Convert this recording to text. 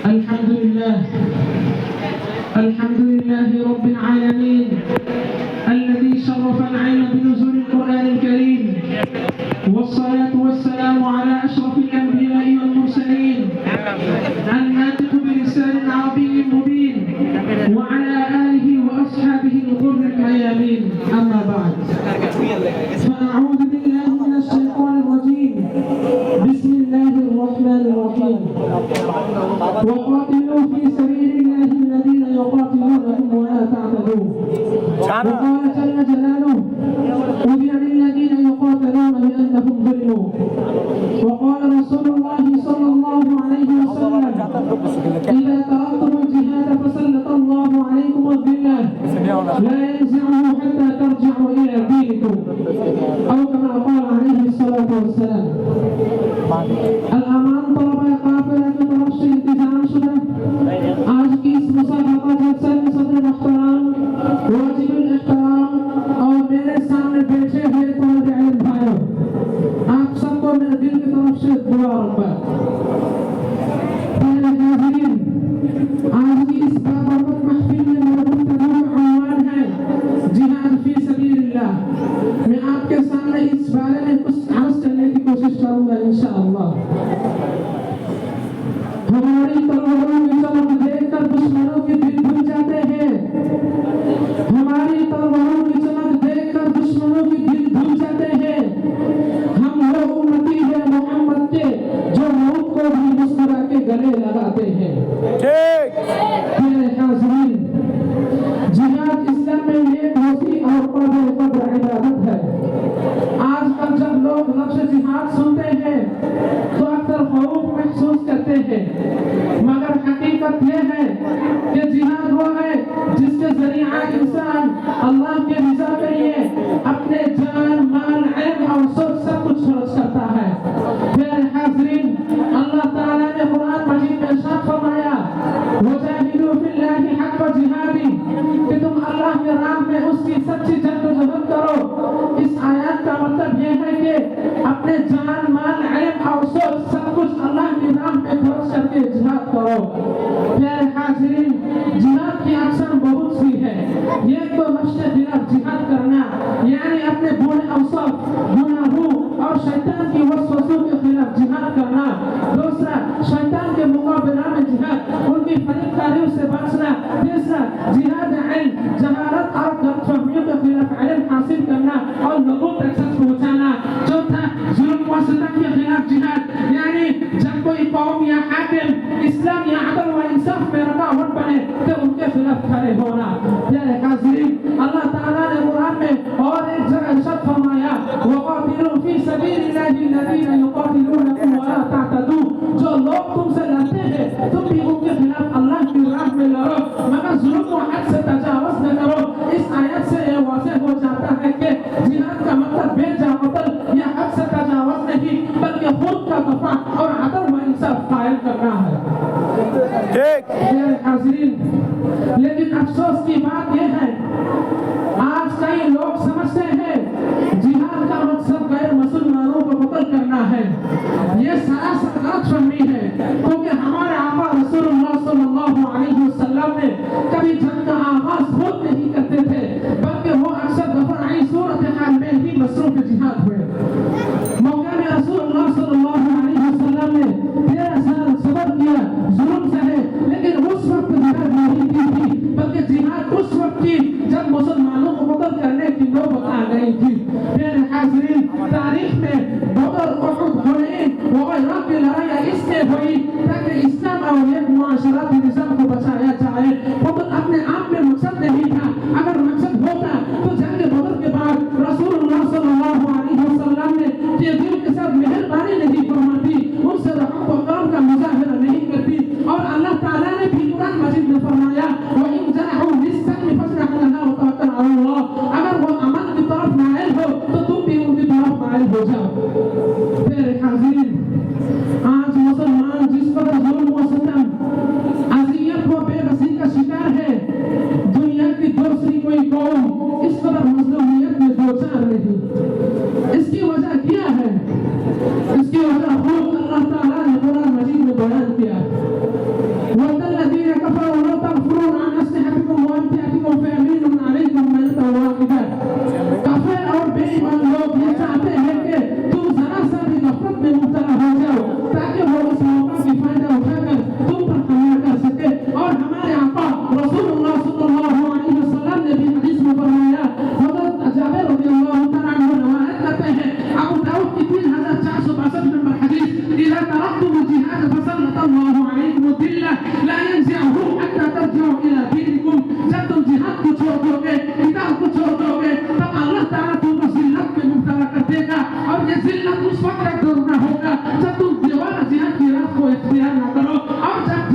الحمد لله رب العالمين الذي شرف العين بنزول القرآن الكريم، والصلاة والسلام على أشرف الأنبياء والمرسلين الناطق بلسان عربي مبين، وعلى آله وأصحابه الغر الميامين. أما بعد، فأعوذ بالله من الشيطان الرجيم. بسم الله الرحمن الرحيم. وقاتلوا في سبيل الله الذين يقاتلونكم ولا تعتدوا. وقال جل جلاله: أذن للذين يقاتلون بأنهم ظلموا. وقال رسول الله صلى الله عليه وسلم: إذا تركتم الجهاد فسلط الله عليكم الذلة لا ينزعه حتى ترجعوا إلى دينكم، أو كما قال عليه الصلاة والسلام. الأمان طلبة قافلة کی طرف سے انتظام شدہ آج کی اس مسابقہ جلسہ میں صدر محترم، واجب الاحترام اور میرے سامنے بیٹھے ہوئے طالب علم بھائیوں، آپ سب کو میرے دل کی طرف سے دعا رکھا۔ حاضرین، آج کی اس بابرکت محفل میں میرا گفتگو کا عنوان ہے جہاد فی سبیل اللہ۔ میں آپ کے سامنے اس بارے میں کچھ عرض کرنے کی کوشش کروں گا انشاءاللہ۔ ہماری تلواروں کی چمک دیکھ کر دشمنوں کے دل بھول جاتے ہیں۔ ہماری تلواروں کی چمک دیکھ کر دشمنوں کے دل بھول جاتے ہیں۔ ہم وہ امتی ہیں محمد کے جو موت کو بھی مسکرا کے گلے لگاتے ہیں۔ میرے حاضرین، جہاد اسلام میں ایک وسیع اور قابل عبادت ہے۔ آج کل جب لوگ لفظ جہاد سنتے ہیں تو اکثر خوف محسوس کرتے ہیں، مگر حقیقت یہ ہے کہ جہاد وہ ہے جس کے ذریعہ انسان اللہ کے رضا کے لیے اپنے جان، مال، علم اور سب کچھ خرچ کرتا ہے۔ میرے حاضرین، اللہ تعالیٰ نے قرآن مجید میں ارشاد فرمایا: وَجَاهِدُوا فِي اللَّهِ حَقَّ جِهَادِهِ، کہ تم اللہ کے راہ میں اس کی سچی جدوجہد کرو۔ اس آیات کا مطلب یہ ہے کہ اپنے جان، مال، علم اور سب کچھ اللہ کی راہ میں خرچ کر کے جہاد کرو۔ میرے حاضرین، جہاد کی اقسام بہت سی ہے۔ ایک تو نفس کے خلاف جہاد کرنا، یعنی اپنے برے اوصاف، گناہوں اور شیطان کی وسوسوں کے خلاف جہاد کرنا۔ دوسرا، شیطان کے مقابلہ میں جہاد، ان کی فریبکاریوں سے بچنا۔ تیسرا، جہاد علم، جہالت اور غلط فہمیوں کے خلاف علم حاصل کرنا اور لوگوں تک سچ پہنچانا۔ چوتھا، ظلم و ستم کے خلاف جہاد، یعنی جب کوئی قوم یا حاکم اسلام یا عدل و انصاف میں رکاوٹ بنے تو ان کے خلاف کھڑے ہونا۔ میرے حاضرین، اللہ تعالیٰ نے قرآن میں اور ایک جگہ ارشاد فرمایا: وَقَاتِلُوا فِي سَبِيلِ اللَّهِ الَّذِينَ يُقَاتِلُونَكُمْ وَلَا تَعْتَدُوا، جو لوگ تم سے لڑتے ہیں تم بھی ان کے خلاف اللہ کی راہ میں لڑو، مگر ظلم و حد سے تجاوز نہ کرو۔ اس آیت سے یہ واضح ہو جاتا ہے کہ جہاد کا مطلب بے جا قتل یا حد سے تجاوز نہیں، بلکہ خود کا دفاع اور عدل و انصاف قائم کرنا ہے۔ میرے حاضرین، لیکن افسوس کی بات یہ ہے آج کئی لوگ سمجھتے ہیں جہاد کا مقصد غیر مسلمانوں کو قتل کرنا ہے۔ یہ سراسر غلط فہمی ہے، کیونکہ ہمارے آقا رسول اللہ صلی اللہ علیہ وسلم نے کبھی جنگ کا آغاز خود نہیں کرتے تھے، بلکہ وہ اکثر دفاعی صورتحال میں ہی مصروف جہاد ہوئے۔ موقع میں رسول اللہ صلی اللہ علیہ وسلم نے 13 سال صبر کیا، ظلم سہے، لیکن اس وقت جہاد نہیں کی تھی، بلکہ جہاد اس وقت کی جب مسلمانوں کو قتل کرنے کی نوبت آ گئی تھی۔ میرے حاضرین، تاریخ میں بدر، احد، حنین وغیرہ کی لڑائیاں اس لیے ہوئی تاکہ اسلام اور ایک معاشرتی نظام کو بچایا جائے۔ قتل اپنے آپ میں مقصد نہیں تھا، اگر مقصد ہوتا تو جنگ بدر کے بعد رسول اللہ صلی اللہ علیہ وسلم نے یہ دل کے ساتھ مہربانی نہیں فرماتی، ان سے رحم و کرم کا مظاہرہ نہیں کرتی، اور اللہ تعالیٰ نے بھی قرآن مجید میں فرمایا: وَإِن جَنَحُوا لِلسَّلْمِ فَاجْنَحْ لَهَا وَتَوَكَّلْ عَلَى اللَّهِ، اگر وہ امن کی طرف مائل ہو تو تم بھی ان کی طرف مائل ہو جاؤ۔ میرے حاضرین، آج مسلمان جس قدر ظلم و ستم، اذیت و بے بسی کا شکار ہے، دنیا کی دوسری کوئی قوم اس قدر مظلومیت میں دوچار نہیں۔ اس کی وجہ کیا ہے؟ اس کی وجہ خوب اللہ تعالیٰ نے قرآن مجید میں بیان کیا ہے۔ فسلط اللہ علیکم الذلہ لا ينزعه حتى ترجعوا الى دینکم. جب تم جہاد کو چھوڑ دو گے, کتاب کو چھوڑ دو گے, تب اللہ تعالیٰ تم کو ذلت میں مبتلا کر دے گا. اور یہ ذلت اس وقت تک دور نہ ہوگا جب تم دیوانہ جہاد کی راہ کو اختیار نہ کرو, اور جب